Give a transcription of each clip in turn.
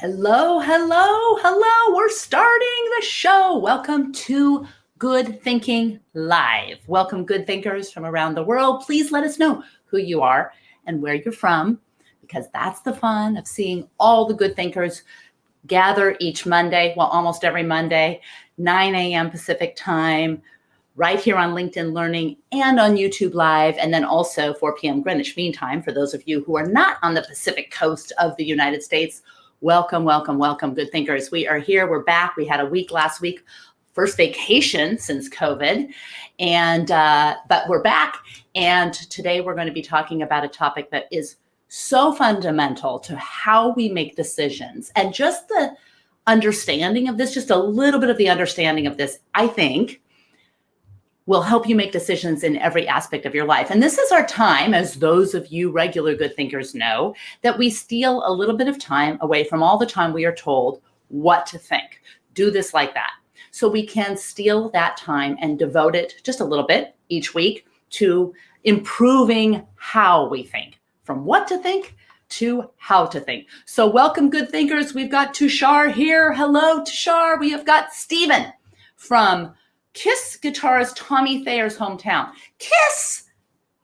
Hello, hello, hello. We're starting the show. Welcome to Good Thinking Live. Welcome, good thinkers from around the world. Please let us know who you are and where you're from, because that's the fun of seeing all the good thinkers gather each Monday, well, almost every Monday, 9 a.m. Pacific time, right here on LinkedIn Learning and on YouTube Live, and then also 4 p.m. Greenwich Mean Time for those of you who are not on the Pacific coast of the United States. Welcome, welcome, welcome, good thinkers. We are here. We're back. We had a week last week, first vacation since COVID, but we're back. And today we're going to be talking about a topic that is so fundamental to how we make decisions, and just the understanding of this, just a little bit of the understanding of this, I think, will help you make decisions in every aspect of your life. And this is our time, as those of you regular good thinkers know, that we steal a little bit of time away from all the time we are told what to think. Do this like that. So we can steal that time and devote it just a little bit each week to improving how we think, from what to think to how to think. So welcome, good thinkers. We've got Tushar here. Hello, Tushar. We have got Stephen from Kiss guitarist Tommy Thayer's hometown. Kiss!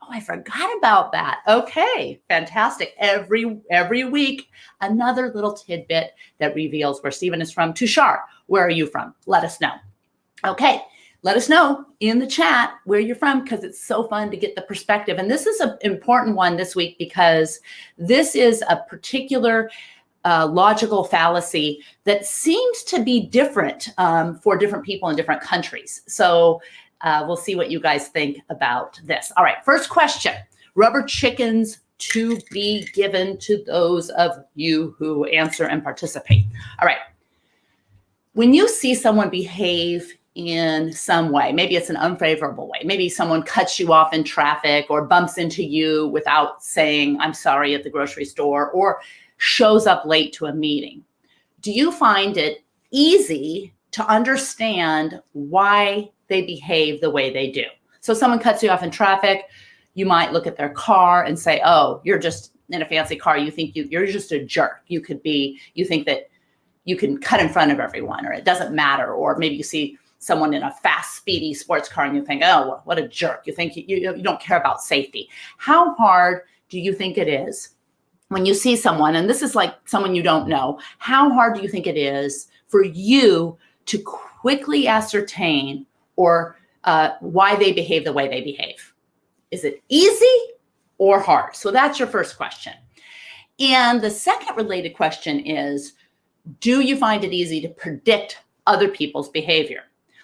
Oh, I forgot about that. Okay, fantastic. Every week, another little tidbit that reveals where Stephen is from. Tushar, where are you from? Let us know. Okay, let us know in the chat where you're from, because it's so fun to get the perspective. And this is an important one this week, because this is a particular logical fallacy that seems to be different for different people in different countries. So we'll see what you guys think about this. All right, first question. Rubber chickens to be given to those of you who answer and participate. All right. When you see someone behave in some way, maybe it's an unfavorable way, maybe someone cuts you off in traffic or bumps into you without saying, I'm sorry, at the grocery store, or shows up late to a meeting, do you find it easy to understand why they behave the way they do? So someone cuts you off in traffic, you might look at their car and say, oh, you're just in a fancy car. You think you're just a jerk. You think that you can cut in front of everyone, or it doesn't matter. Or maybe you see someone in a fast, speedy sports car and you think, oh, what a jerk. You think you don't care about safety. How hard do you think it is when you see someone, and this is like someone you don't know, how hard do you think it is for you to quickly ascertain or why they behave the way they behave? Is it easy or hard? So that's your first question. And the second related question is, do you find it easy to predict other people's behavior?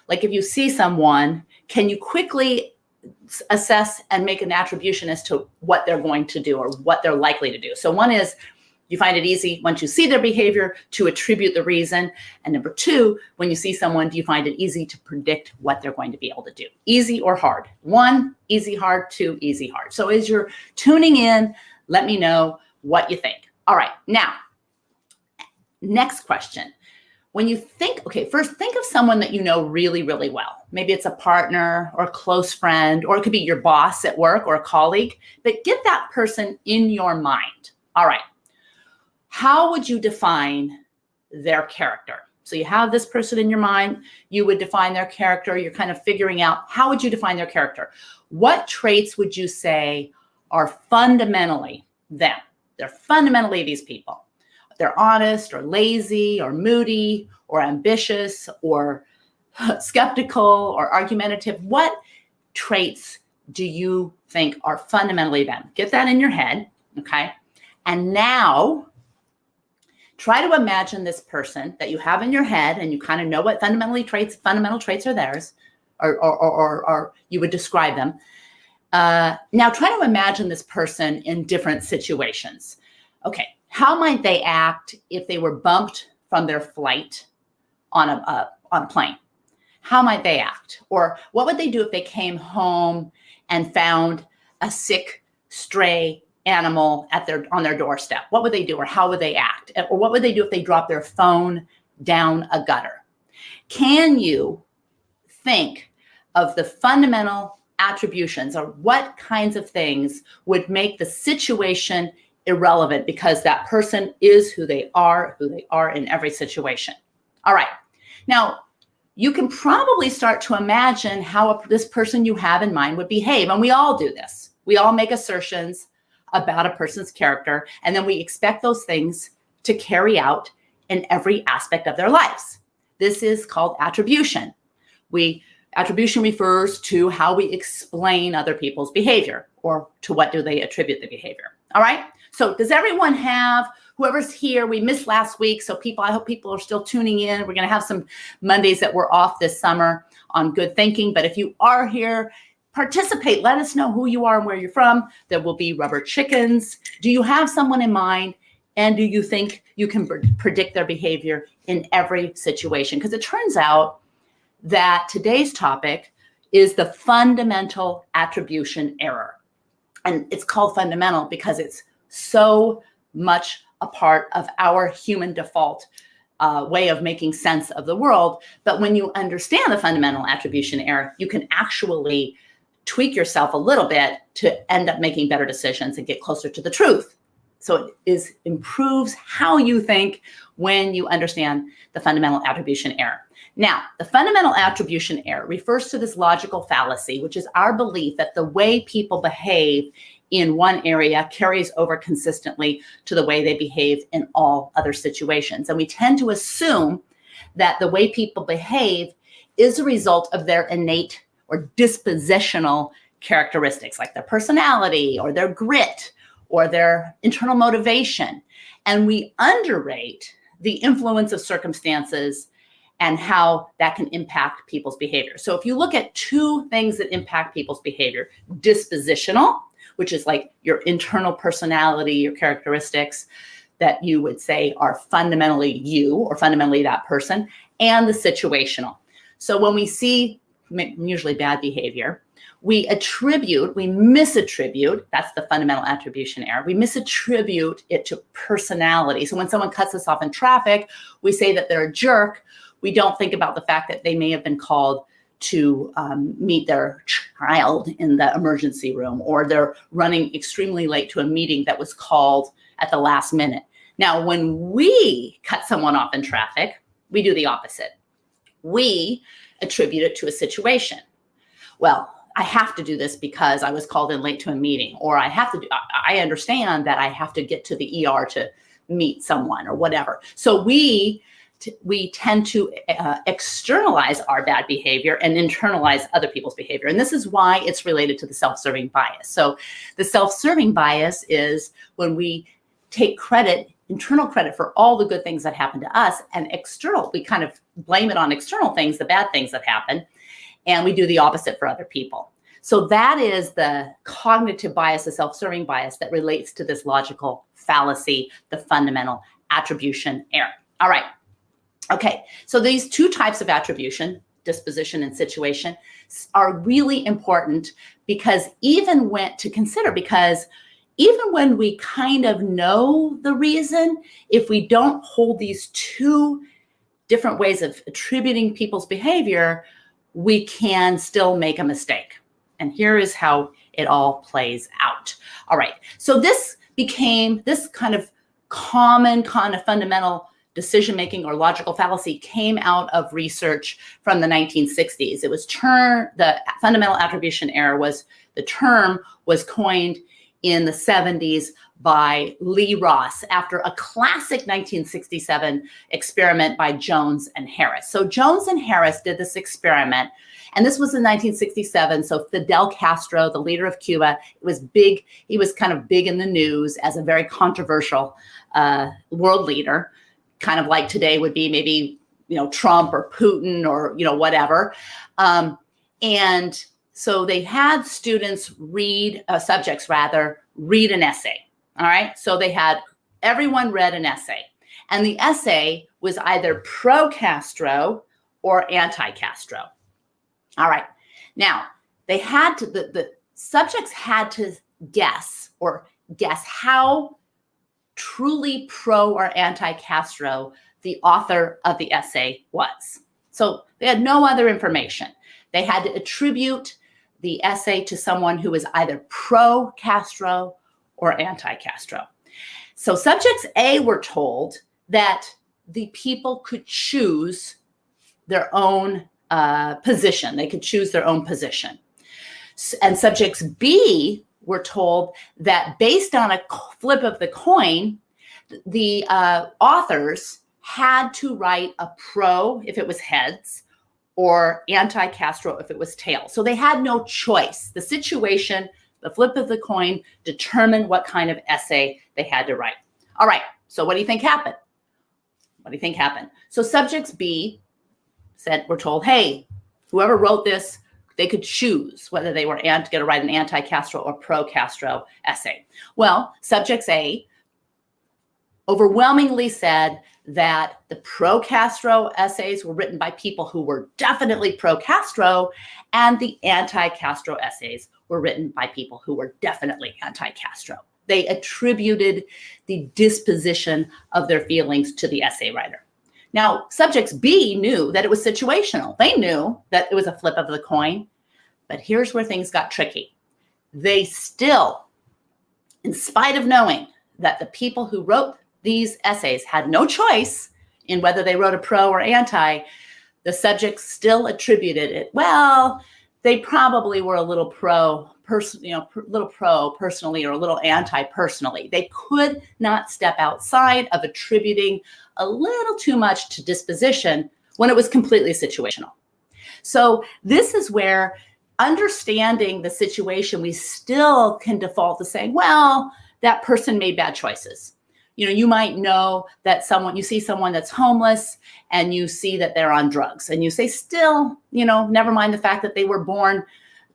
Like if you see someone, can you quickly assess and make an attribution as to what they're going to do or what they're likely to do? So one is, you find it easy once you see their behavior to attribute the reason. And number two, when you see someone, do you find it easy to predict what they're going to be able to do? Easy or hard? One, easy, hard. Two, easy, hard. So as you're tuning in, let me know what you think. All right, now, next question. When you think, okay, first think of someone that you know really, really well. Maybe it's a partner or a close friend, or it could be your boss at work or a colleague, but get that person in your mind. All right. How would you define their character? So you have this person in your mind, you would define their character. You're kind of figuring out, how would you define their character? What traits would you say are fundamentally them? They're fundamentally these people. They're honest or lazy or moody or ambitious or skeptical or argumentative. What traits do you think are fundamentally them? Get that in your head, okay? And now try to imagine this person that you have in your head, and you kind of know what fundamental traits are theirs, or you would describe them. Now try to imagine this person in different situations. Okay. How might they act if they were bumped from their flight on a plane? How might they act? Or what would they do if they came home and found a sick, stray animal on their doorstep? What would they do, or how would they act? Or what would they do if they dropped their phone down a gutter? Can you think of the fundamental attributions, or what kinds of things would make the situation irrelevant because that person is who they are in every situation. All right. Now, you can probably start to imagine how this person you have in mind would behave. And we all do this. We all make assertions about a person's character, and then we expect those things to carry out in every aspect of their lives. This is called attribution. Attribution refers to how we explain other people's behavior, or to what do they attribute the behavior. All right. So does everyone have, whoever's here, we missed last week. So I hope people are still tuning in. We're going to have some Mondays that we're off this summer on good thinking. But if you are here, participate. Let us know who you are and where you're from. There will be rubber chickens. Do you have someone in mind? And do you think you can predict their behavior in every situation? Because it turns out that today's topic is the fundamental attribution error. And it's called fundamental because it's so much a part of our human default way of making sense of the world. But when you understand the fundamental attribution error, you can actually tweak yourself a little bit to end up making better decisions and get closer to the truth. So it improves how you think when you understand the fundamental attribution error. Now, the fundamental attribution error refers to this logical fallacy, which is our belief that the way people behave in one area carries over consistently to the way they behave in all other situations. And we tend to assume that the way people behave is a result of their innate or dispositional characteristics, like their personality or their grit or their internal motivation. And we underrate the influence of circumstances and how that can impact people's behavior. So if you look at two things that impact people's behavior, dispositional, which is like your internal personality, your characteristics that you would say are fundamentally you or fundamentally that person, and the situational. So when we see usually bad behavior, we misattribute, that's the fundamental attribution error, we misattribute it to personality. So when someone cuts us off in traffic, we say that they're a jerk. We don't think about the fact that they may have been called to meet their child in the emergency room, or they're running extremely late to a meeting that was called at the last minute. Now, when we cut someone off in traffic, we do the opposite. We attribute it to a situation. Well, I have to do this because I was called in late to a meeting, or I understand that I have to get to the ER to meet someone or whatever. So we tend to externalize our bad behavior and internalize other people's behavior. And this is why it's related to the self-serving bias. So the self-serving bias is when we take internal credit for all the good things that happen to us, and we kind of blame it on external things, the bad things that happen, and we do the opposite for other people. So that is the cognitive bias, the self-serving bias that relates to this logical fallacy, the fundamental attribution error. All right. Okay, so these two types of attribution, disposition and situation, are really important because even when we kind of know the reason, if we don't hold these two different ways of attributing people's behavior, we can still make a mistake. And here is how it all plays out. All right, so this kind of common kind of fundamental decision-making or logical fallacy came out of research from the 1960s. It was the fundamental attribution error the term was coined in the 70s by Lee Ross after a classic 1967 experiment by Jones and Harris. So Jones and Harris did this experiment, and this was in 1967. So Fidel Castro, the leader of Cuba, was big. He was kind of big in the news as a very controversial world leader. Kind of like today would be maybe, Trump or Putin or, whatever. And so they had subjects read an essay. All right. So everyone read an essay, and the essay was either pro-Castro or anti-Castro. All right. Now the subjects had to guess how truly pro or anti-Castro the author of the essay was. So they had no other information. They had to attribute the essay to someone who was either pro-Castro or anti-Castro. So subjects A were told that the people could choose their own position. They could choose their own position. And subjects B were told that based on a flip of the coin, the authors had to write a pro if it was heads or anti-Castro if it was tails. So they had no choice. The situation, the flip of the coin, determined what kind of essay they had to write. All right, so what do you think happened? What do you think happened? So subjects B were told, hey, whoever wrote this, they could choose whether they were going to write an anti-Castro or pro-Castro essay. Well, subjects A overwhelmingly said that the pro-Castro essays were written by people who were definitely pro-Castro, and the anti-Castro essays were written by people who were definitely anti-Castro. They attributed the disposition of their feelings to the essay writer. Now, subjects B knew that it was situational. They knew that it was a flip of the coin, but here's where things got tricky. They still, in spite of knowing that the people who wrote these essays had no choice in whether they wrote a pro or anti, the subjects still attributed it. Well, they probably were a little pro personally or a little anti personally. They could not step outside of attributing a little too much to disposition when it was completely situational. So this is where understanding the situation, we still can default to saying, well, that person made bad choices. You know, you might know that you see someone that's homeless and you see that they're on drugs and you say still, never mind the fact that they were born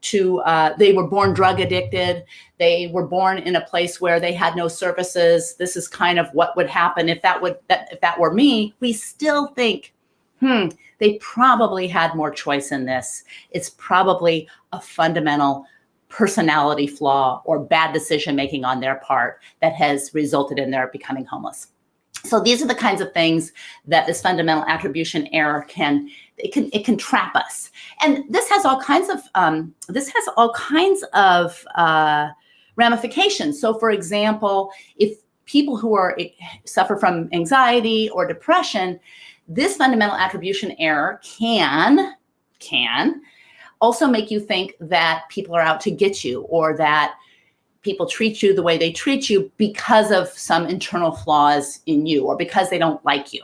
drug addicted. They were born in a place where they had no services. This is kind of what would happen if that were me. We still think, they probably had more choice in this. It's probably a fundamental personality flaw or bad decision making on their part that has resulted in their becoming homeless. So these are the kinds of things that this fundamental attribution error can trap us. And this has all kinds of ramifications. So for example, if people who suffer from anxiety or depression, this fundamental attribution error can also make you think that people are out to get you or that people treat you the way they treat you because of some internal flaws in you or because they don't like you.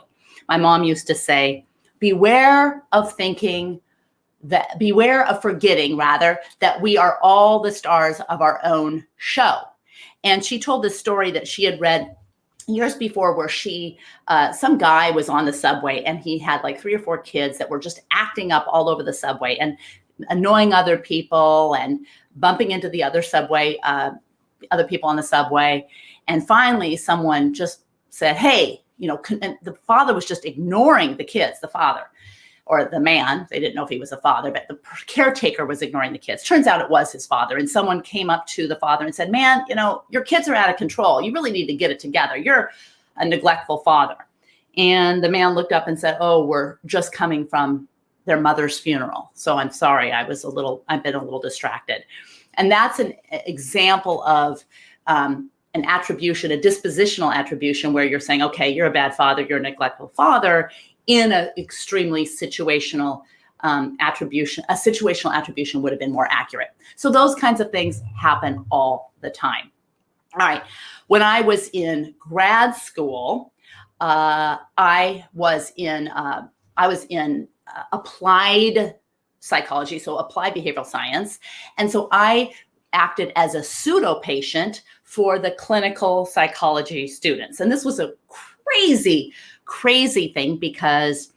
My mom used to say, beware of forgetting that we are all the stars of our own show. And she told this story that she had read years before where some guy was on the subway and he had like 3 or 4 kids that were just acting up all over the subway and annoying other people and bumping into the other people on the subway. And finally, someone just said, hey, and the father was just ignoring the kids, the father or the man. They didn't know if he was a father, but the caretaker was ignoring the kids. Turns out it was his father. And someone came up to the father and said, man, your kids are out of control. You really need to get it together. You're a neglectful father. And the man looked up and said, oh, we're just coming from their mother's funeral. So I'm sorry, I've been a little distracted. And that's an example of an attribution, a dispositional attribution, where you're saying, okay, you're a bad father, you're a neglectful father, in an extremely situational attribution. A situational attribution would have been more accurate. So those kinds of things happen all the time. All right. When I was in grad school, I was in applied psychology, so applied behavioral science. And so I acted as a pseudo patient for the clinical psychology students. And this was a crazy thing because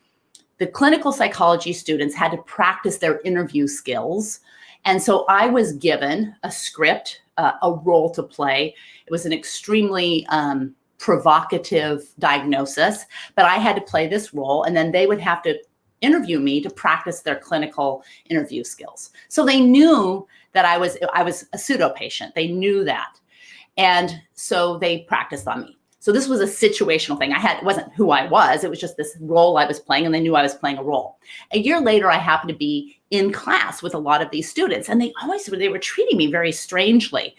the clinical psychology students had to practice their interview skills. And so I was given a script, a role to play. It was an extremely provocative diagnosis, but I had to play this role, and then they would have to interview me to practice their clinical interview skills. So they knew that I was a pseudo patient. They knew that. And so they practiced on me. So So this was a situational thing. It wasn't who I was. It was just this role I was playing, and they knew I was playing a role. A year later, I happened to be in class with a lot of these students, and they were treating me very strangely.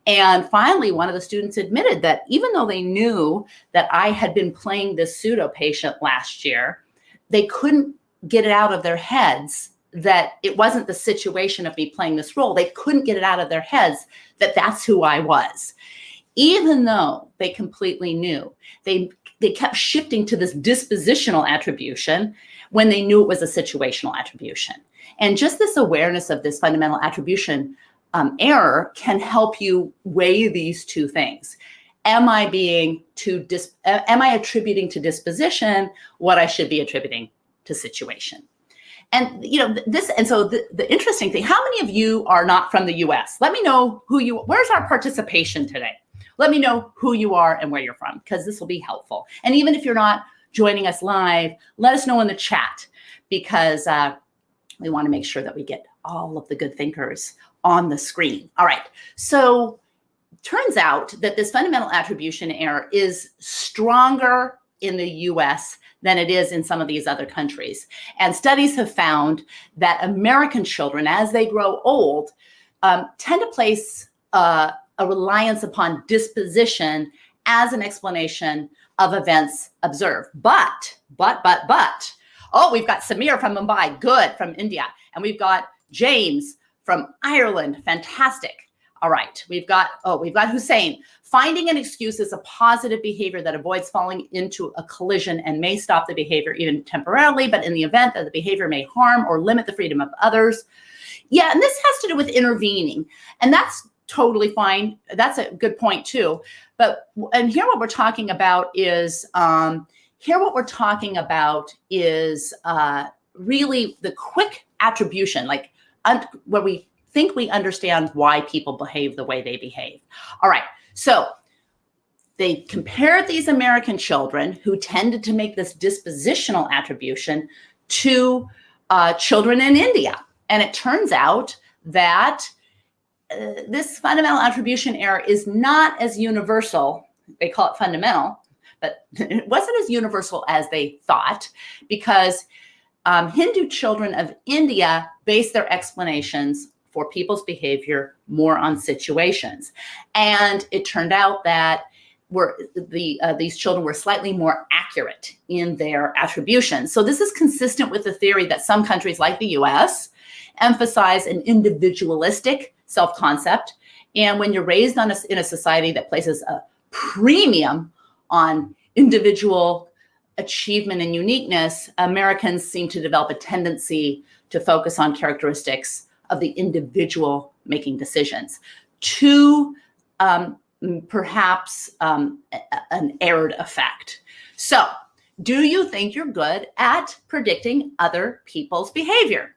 And finally, one of the students admitted that even though they knew that I had been playing this pseudo patient last year, they couldn't get it out of their heads that it wasn't the situation of me playing this role. They couldn't get it out of their heads that that's who I was. Even though they completely knew, they kept shifting to this dispositional attribution when they knew it was a situational attribution. And just this awareness of this fundamental attribution error can help you weigh these two things. Am I attributing to disposition what I should be attributing to situation? And the interesting thing, how many of you are not from the US? Let me know where's our participation today? Let me know who you are and where you're from, because this will be helpful. And even if you're not joining us live, let us know in the chat, because we want to make sure that we get all of the good thinkers on the screen. All right. So turns out that this fundamental attribution error is stronger in the US than it is in some of these other countries. And studies have found that American children, as they grow old, tend to place a reliance upon disposition as an explanation of events observed. But, oh, we've got Samir from Mumbai, good, from India. And we've got James from Ireland, fantastic. All right, we've got Hussein. Finding an excuse is a positive behavior that avoids falling into a collision and may stop the behavior even temporarily, but in the event that the behavior may harm or limit the freedom of others. Yeah, and this has to do with intervening. And that's totally fine. That's a good point too. And here what we're talking about is really the quick attribution, like where we think we understand why people behave the way they behave. All right, so they compared these American children who tended to make this dispositional attribution to children in India. And it turns out that this fundamental attribution error is not as universal. They call it fundamental, but it wasn't as universal as they thought, because Hindu children of India base their explanations for people's behavior more on situations. And it turned out that these children were slightly more accurate in their attribution. So this is consistent with the theory that some countries like the US emphasize an individualistic self-concept. And when you're raised in a society that places a premium on individual achievement and uniqueness, Americans seem to develop a tendency to focus on characteristics of the individual making decisions to perhaps an errored effect. So, do you think you're good at predicting other people's behavior?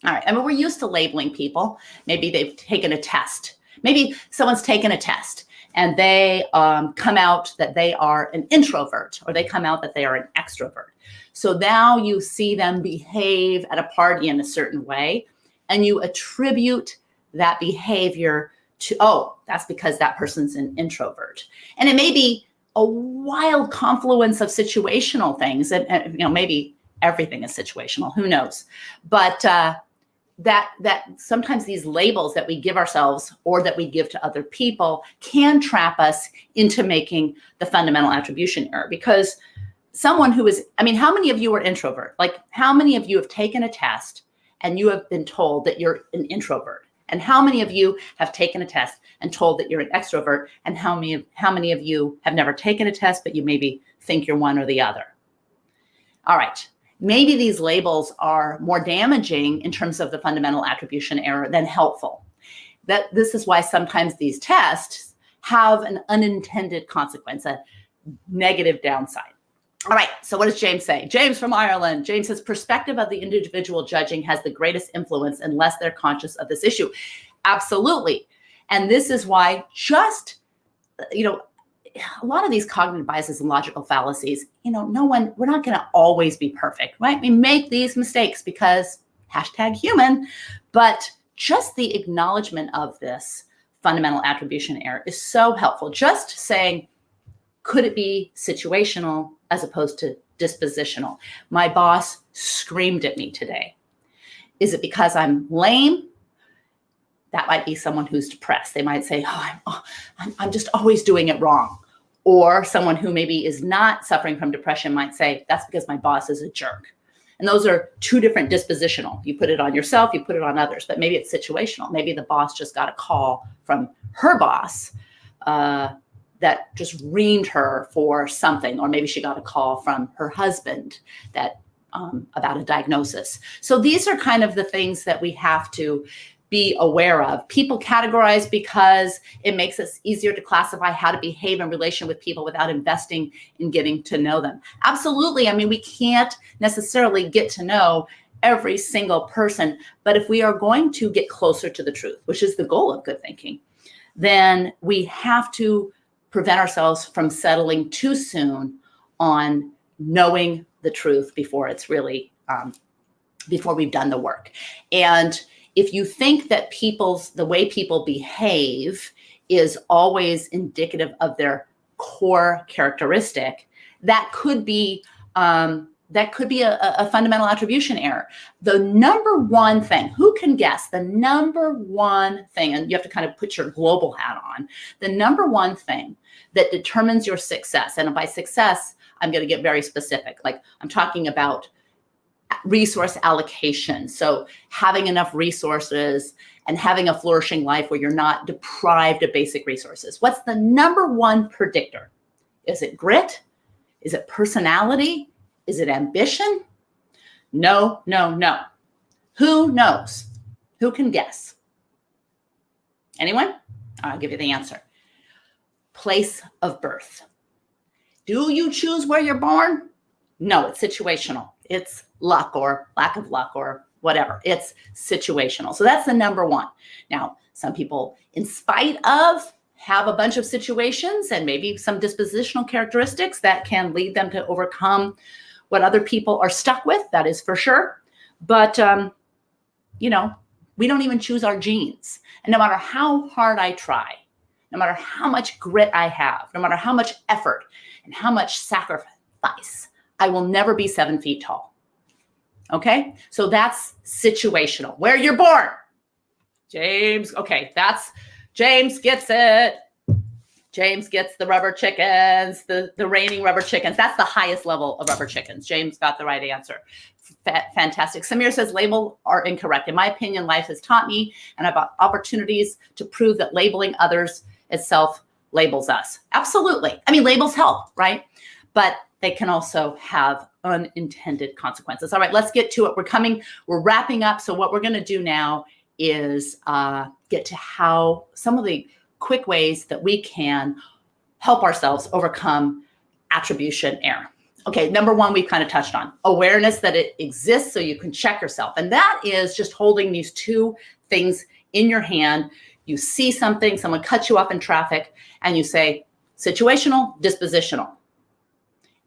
All right, I mean, we're used to labeling people. Maybe they've taken a test. Maybe someone's taken a test and they come out that they are an introvert, or they come out that they are an extrovert. So now you see them behave at a party in a certain way, and you attribute that behavior to, oh, that's because that person's an introvert. And it may be a wild confluence of situational things, and maybe everything is situational, who knows? But that sometimes these labels that we give ourselves or that we give to other people can trap us into making the fundamental attribution error. Because someone who is, I mean, how many of you are introvert? Like, how many of you have taken a test and you have been told that you're an introvert? And how many of you have taken a test and told that you're an extrovert? And how many of you have never taken a test, but you maybe think you're one or the other? All right. Maybe these labels are more damaging in terms of the fundamental attribution error than helpful. This is why sometimes these tests have an unintended consequence, a negative downside. All right, so what does James say? James from Ireland. James says, perspective of the individual judging has the greatest influence unless they're conscious of this issue. Absolutely. And this is why a lot of these cognitive biases and logical fallacies, we're not going to always be perfect, right? We make these mistakes because #human, but just the acknowledgement of this fundamental attribution error is so helpful. Just saying, could it be situational as opposed to dispositional? My boss screamed at me today. Is it because I'm lame? That might be someone who's depressed. They might say, I'm just always doing it wrong. Or someone who maybe is not suffering from depression might say, that's because my boss is a jerk. And those are two different dispositional. You put it on yourself, you put it on others, but maybe it's situational. Maybe the boss just got a call from her boss that just reamed her for something, or maybe she got a call from her husband that about a diagnosis. So these are kind of the things that we have to be aware of. People categorize because it makes it easier to classify how to behave in relation with people without investing in getting to know them. Absolutely. I mean, we can't necessarily get to know every single person, but if we are going to get closer to the truth, which is the goal of good thinking, then we have to prevent ourselves from settling too soon on knowing the truth before it's really, before we've done the work. And if you think that the way people behave is always indicative of their core characteristic, that could be a fundamental attribution error. The number one thing, who can guess the number one thing, and you have to kind of put your global hat on, the number one thing that determines your success, and by success, I'm going to get very specific. Like I'm talking about resource allocation. So having enough resources and having a flourishing life where you're not deprived of basic resources. What's the number one predictor? Is it grit? Is it personality? Is it ambition? No, no, no. Who knows? Who can guess? Anyone? I'll give you the answer. Place of birth. Do you choose where you're born? No, it's situational. It's luck or lack of luck or whatever. It's situational. So that's the number one. Now, some people, in spite of, have a bunch of situations and maybe some dispositional characteristics that can lead them to overcome what other people are stuck with. That is for sure. But, we don't even choose our genes. And no matter how hard I try, no matter how much grit I have, no matter how much effort and how much sacrifice, I will never be 7 feet tall. Okay? So that's situational. Where you're born. James, okay, James gets it. James gets the rubber chickens, the reigning rubber chickens. That's the highest level of rubber chickens. James got the right answer. Fantastic. Samir says labels are incorrect. In my opinion, life has taught me and I've got opportunities to prove that labeling others itself labels us. Absolutely. I mean, labels help, right? But they can also have unintended consequences. All right, let's get to it. We're wrapping up. So what we're going to do now is get to how some of the quick ways that we can help ourselves overcome attribution error. Okay, number one, we've kind of touched on awareness that it exists so you can check yourself. And that is just holding these two things in your hand. You see something, someone cuts you off in traffic, and you say, situational, dispositional.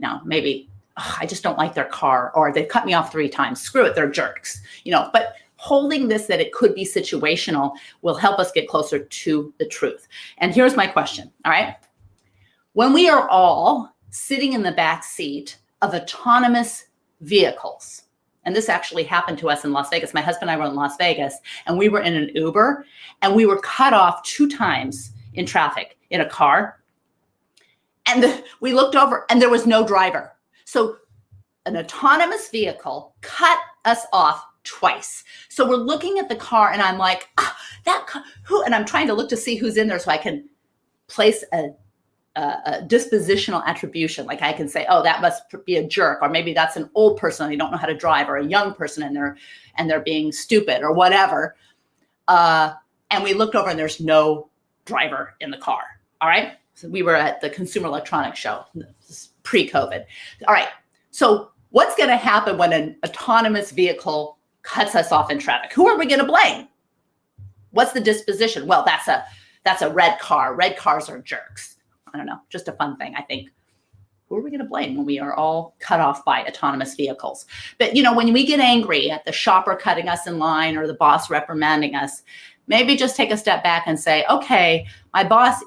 Now, maybe, I just don't like their car, or they cut me off 3 times. Screw it, they're jerks. But holding this that it could be situational will help us get closer to the truth. And here's my question, all right? When we are all sitting in the back seat of autonomous vehicles, and this actually happened to us in Las Vegas. My husband and I were in Las Vegas, and we were in an Uber, and we were cut off 2 times in traffic in a car. And we looked over, and there was no driver. So an autonomous vehicle cut us off twice. So we're looking at the car, and I'm like, that car, who? And I'm trying to look to see who's in there so I can place a dispositional attribution. Like I can say, oh, that must be a jerk, or maybe that's an old person, they don't know how to drive, or a young person and they're being stupid or whatever. And we looked over, and there's no driver in the car. All right. So we were at the Consumer Electronics Show, pre-COVID. All right. So what's going to happen when an autonomous vehicle cuts us off in traffic? Who are we going to blame? What's the disposition? Well, that's a red car. Red cars are jerks. I don't know. Just a fun thing, I think. Who are we going to blame when we are all cut off by autonomous vehicles? But, when we get angry at the shopper cutting us in line or the boss reprimanding us, maybe just take a step back and say, okay, my boss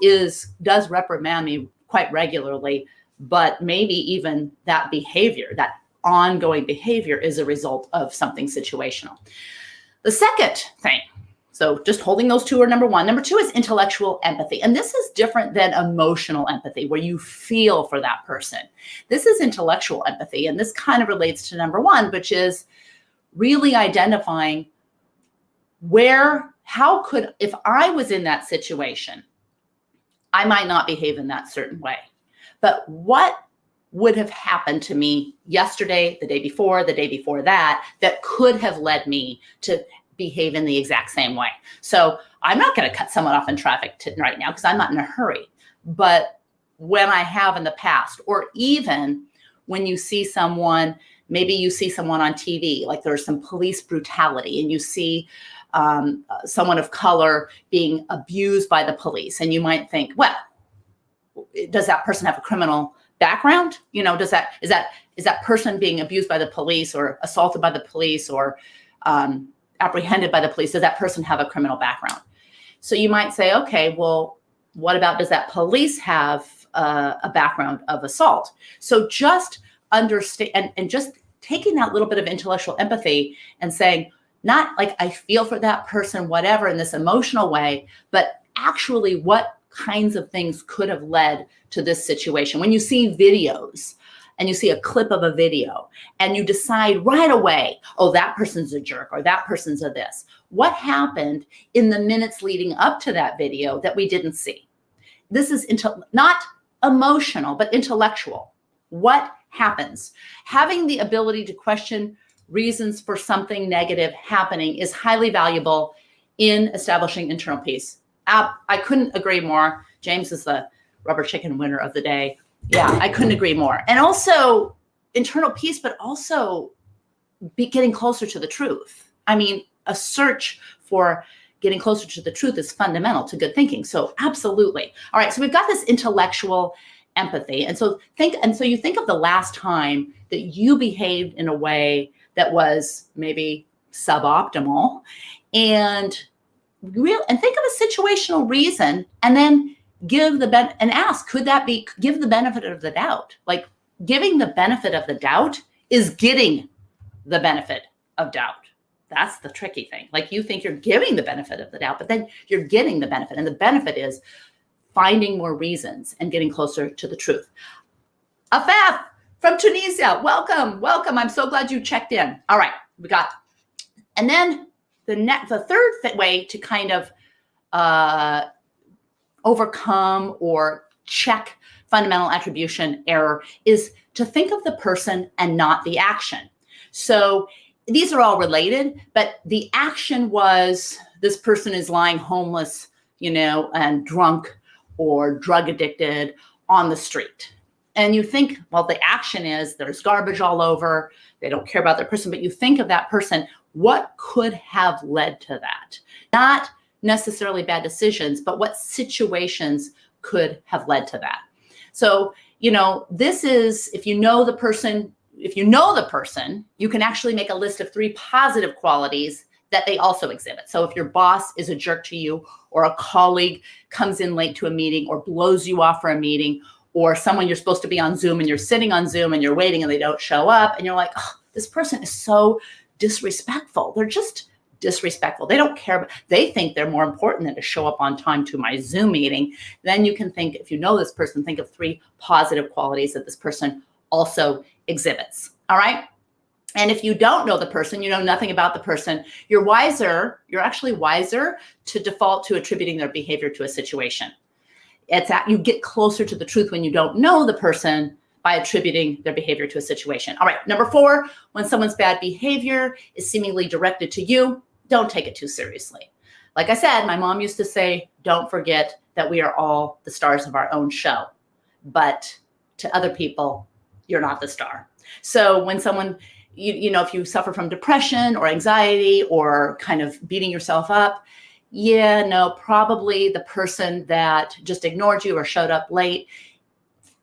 does reprimand me quite regularly, but maybe even that behavior, that ongoing behavior, is a result of something situational. The second thing, so just holding those two are number one. Number two is intellectual empathy. And this is different than emotional empathy, where you feel for that person. This is intellectual empathy. And this kind of relates to number one, which is really identifying if I was in that situation, I might not behave in that certain way. But what would have happened to me yesterday, the day before that could have led me to behave in the exact same way? So I'm not going to cut someone off in traffic right now because I'm not in a hurry. But when I have in the past, or even when you see someone, maybe you see someone on TV, like there's some police brutality, and you see someone of color being abused by the police, and you might think, well, does that person have a criminal background? Is that person being abused by the police or assaulted by the police or apprehended by the police, does that person have a criminal background? So you might say, okay, well, what about, does that police have a background of assault? So just understand and just taking that little bit of intellectual empathy and saying, not like I feel for that person, whatever, in this emotional way, but actually what kinds of things could have led to this situation. When you see videos and you see a clip of a video and you decide right away, oh, that person's a jerk or that person's a this. What happened in the minutes leading up to that video that we didn't see? This is not emotional, but intellectual. What happens? Having the ability to question reasons for something negative happening is highly valuable in establishing internal peace. I couldn't agree more. James is the rubber chicken winner of the day. Yeah, I couldn't agree more. And also internal peace, but also getting closer to the truth. I mean, a search for getting closer to the truth is fundamental to good thinking. So absolutely. All right, so we've got this intellectual empathy. And so you think of the last time that you behaved in a way that was maybe suboptimal, and think of a situational reason, and then ask, could that be, give the benefit of the doubt? Like, giving the benefit of the doubt is getting the benefit of doubt. That's the tricky thing. Like, you think you're giving the benefit of the doubt, but then you're getting the benefit, and the benefit is finding more reasons and getting closer to the truth. Afaf from Tunisia, welcome. I'm so glad you checked in. All right, and then the third way to kind of overcome or check fundamental attribution error is to think of the person and not the action. So these are all related, but the action was this person is lying homeless, and drunk or drug addicted on the street. And you think, well, the action is there's garbage all over. They don't care about their person, but you think of that person. What could have led to that? Not necessarily bad decisions, but what situations could have led to that? So, this is, if you know the person, you can actually make a list of 3 positive qualities that they also exhibit. So if your boss is a jerk to you, or a colleague comes in late to a meeting, or blows you off for a meeting, or someone you're supposed to be on Zoom and you're sitting on Zoom and you're waiting and they don't show up, and you're like, oh, this person is so disrespectful. They're just disrespectful. They don't care. They think they're more important than to show up on time to my Zoom meeting. Then you can think, if you know this person, think of 3 positive qualities that this person also exhibits. All right. And if you don't know the person, you know nothing about the person, you're actually wiser to default to attributing their behavior to a situation. You get closer to the truth when you don't know the person by attributing their behavior to a situation. All right, number 4, when someone's bad behavior is seemingly directed to you, don't take it too seriously. Like I said, my mom used to say, don't forget that we are all the stars of our own show. But to other people, you're not the star. So when someone, if you suffer from depression or anxiety or kind of beating yourself up, probably the person that just ignored you or showed up late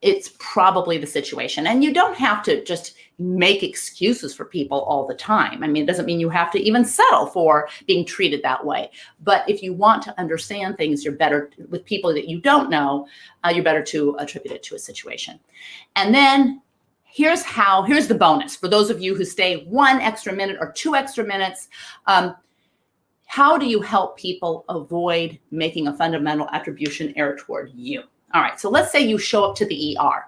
it's probably the situation. And you don't have to just make excuses for people all the time. I mean, it doesn't mean you have to even settle for being treated that way. But if you want to understand things, you're better with people that you don't know, you're better to attribute it to a situation. And then here's the bonus for those of you who stay 1 extra minute or 2 extra minutes. How do you help people avoid making a fundamental attribution error toward you? All right, so let's say you show up to the ER.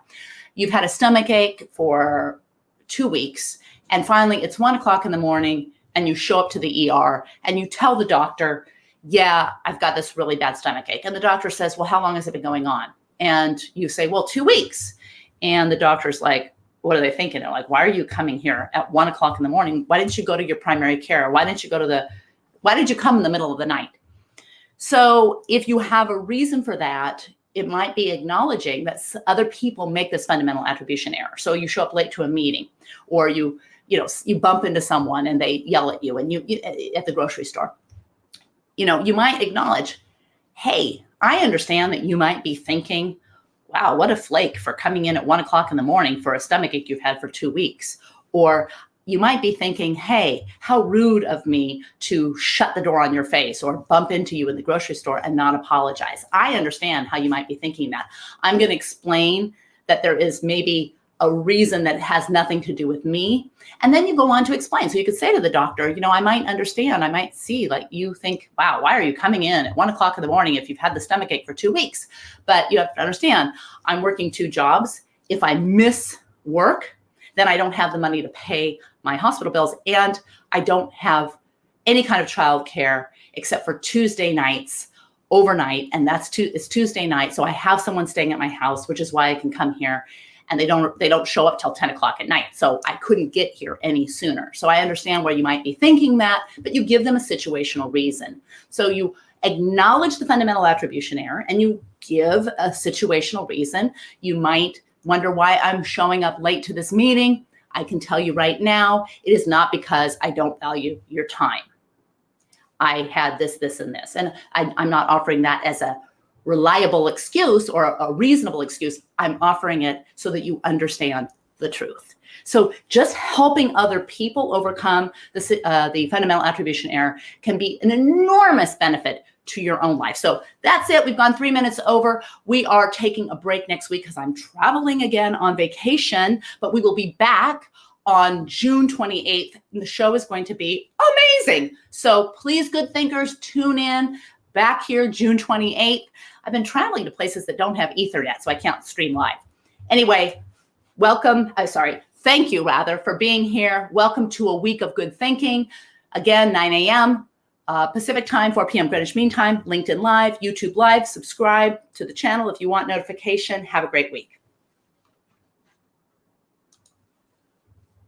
You've had a stomach ache for 2 weeks, and finally it's 1 o'clock in the morning, and you show up to the ER, and you tell the doctor, yeah, I've got this really bad stomach ache. And the doctor says, well, how long has it been going on? And you say, well, 2 weeks. And the doctor's like, what are they thinking? They're like, why are you coming here at 1 o'clock in the morning? Why didn't you go to your primary care? Why did you come in the middle of the night? So if you have a reason for that, it might be acknowledging that other people make this fundamental attribution error. So you show up late to a meeting, or you bump into someone and they yell at you, and you at the grocery store. You might acknowledge, hey, I understand that you might be thinking, wow, what a flake for coming in at 1 o'clock in the morning for a stomach ache you've had for 2 weeks. Or you might be thinking, hey, how rude of me to shut the door on your face or bump into you in the grocery store and not apologize. I understand how you might be thinking that. I'm going to explain that there is maybe a reason that has nothing to do with me. And then you go on to explain. So you could say to the doctor, I might understand. I might see, like, you think, wow, why are you coming in at 1 o'clock in the morning if you've had the stomach ache for 2 weeks? But you have to understand, I'm working 2 jobs. If I miss work, then I don't have the money to pay my hospital bills, and I don't have any kind of childcare except for Tuesday nights overnight, and it's Tuesday night, so I have someone staying at my house, which is why I can come here, and they don't show up till 10 o'clock at night, so I couldn't get here any sooner. So I understand where you might be thinking that, but you give them a situational reason. So you acknowledge the fundamental attribution error, and you give a situational reason. You might wonder why I'm showing up late to this meeting. I can tell you right now, it is not because I don't value your time. I had this, and this. And I'm not offering that as a reliable excuse or a reasonable excuse. I'm offering it so that you understand the truth. So just helping other people overcome the fundamental attribution error can be an enormous benefit to your own life. So that's it. We've gone 3 minutes over. We are taking a break next week because I'm traveling again on vacation, but we will be back on June 28th. And the show is going to be amazing. So please, good thinkers, tune in back here June 28th. I've been traveling to places that don't have Ethernet, so I can't stream live. Anyway, thank you for being here. Welcome to a week of good thinking. Again, 9 a.m. Pacific time, 4 p.m. Greenwich Mean Time, LinkedIn Live, YouTube Live. Subscribe to the channel if you want notification. Have a great week.